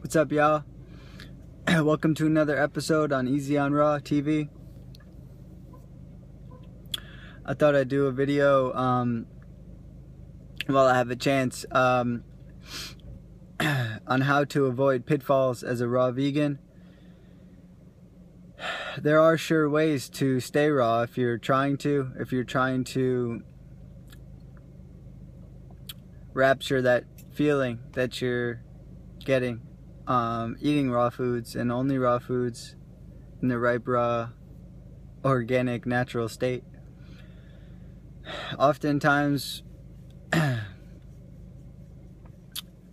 What's up, y'all? Welcome to another episode on Easy on Raw TV. I thought I'd do a video while I have a chance on how to avoid pitfalls as a raw vegan. There are sure ways to stay raw if you're trying to rapture that feeling that you're getting eating raw foods and only raw foods in the ripe, raw, organic, natural state. Oftentimes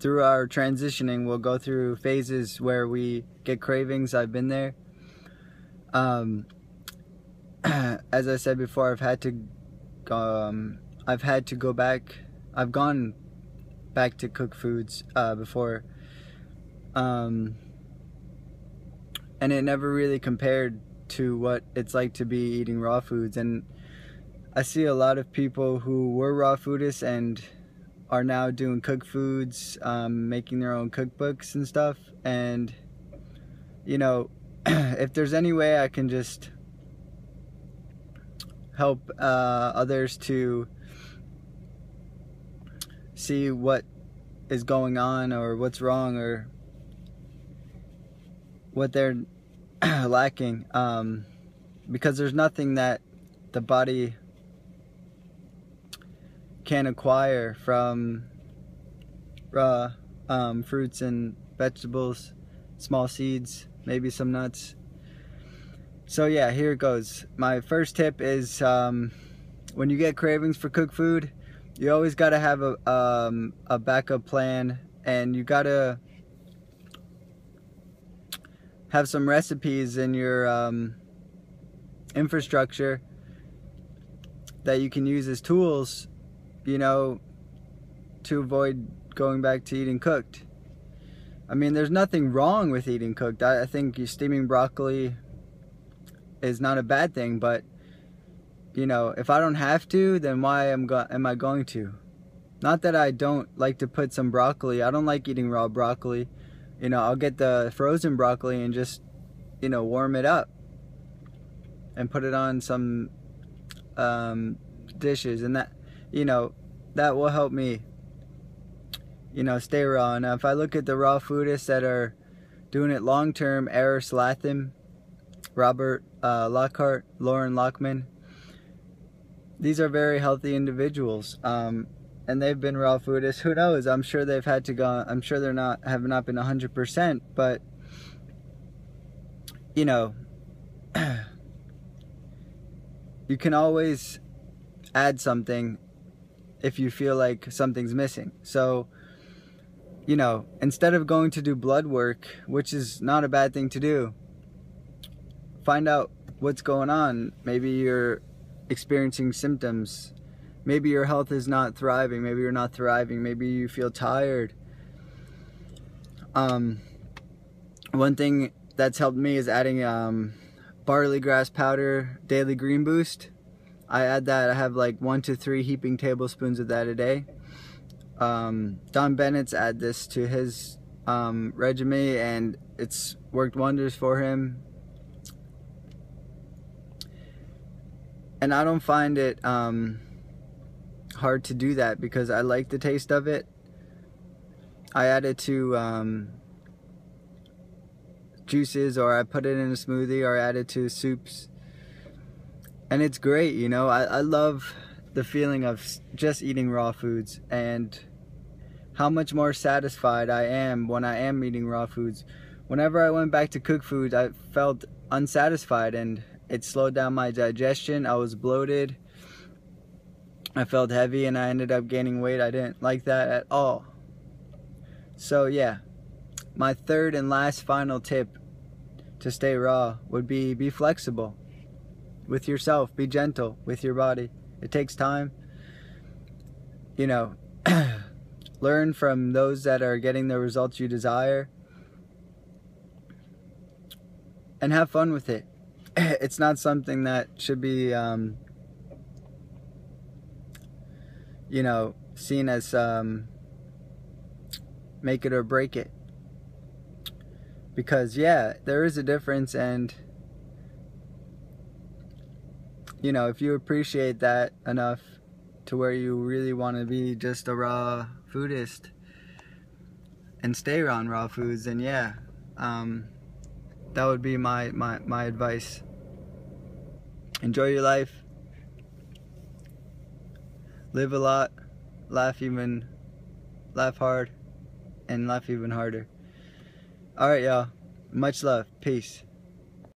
through our transitioning, we'll go through phases where we get cravings. I've been there. As I said before, I've gone back to cook foods before, and it never really compared to what it's like to be eating raw foods. And I see a lot of people who were raw foodists and are now doing cooked foods, making their own cookbooks and stuff. And you know, if there's any way I can just help others to see what is going on or what's wrong or what they're lacking, because there's nothing that the body can acquire from raw fruits and vegetables, small seeds, maybe some nuts. So yeah, here it goes. My first tip is when you get cravings for cooked food, you always got to have a backup plan, and you got to have some recipes in your infrastructure that you can use as tools, you know, to avoid going back to eating cooked. I mean, there's nothing wrong with eating cooked. I think steaming broccoli is not a bad thing, but you know, if I don't have to, then why am I going to? Not that I don't like to put some broccoli. I don't like eating raw broccoli. You know, I'll get the frozen broccoli and just, you know, warm it up and put it on some dishes, and that, you know, that will help me, you know, stay raw. And if I look at the raw foodists that are doing it long term, Eris Latham, Robert Lockhart, Lauren Lockman, these are very healthy individuals, and they've been raw foodists. Who knows? I'm sure they've had to go. I'm sure have not been 100%, but you know, you can always add something if you feel like something's missing. So, you know, instead of going to do blood work, which is not a bad thing to do, find out what's going on. Maybe you're experiencing symptoms. Maybe your health is not thriving. Maybe you're not thriving. Maybe you feel tired. One thing that's helped me is adding barley grass powder daily green boost. I add that. I have like 1 to 3 heaping tablespoons of that a day. Don Bennett's add this to his regimen, and it's worked wonders for him. And I don't find it hard to do that because I like the taste of it. I add it to juices, or I put it in a smoothie, or I add it to soups, and it's great. You know, I love the feeling of just eating raw foods and how much more satisfied I am when I am eating raw foods. Whenever I went back to cook food, I felt unsatisfied, and it slowed down my digestion. I was bloated, I felt heavy, and I ended up gaining weight. I didn't like that at all. So yeah, my third and last final tip to stay raw would be flexible with yourself. Be gentle with your body. It takes time. You know, learn from those that are getting the results you desire, and have fun with it. It's not something that should be you know, seen as make it or break it. Because yeah, there is a difference, and you know, if you appreciate that enough to where you really want to be just a raw foodist and stay around raw foods, then yeah, that would be my advice. Enjoy your life, live a lot, laugh hard, and laugh even harder. Alright, y'all, much love, peace.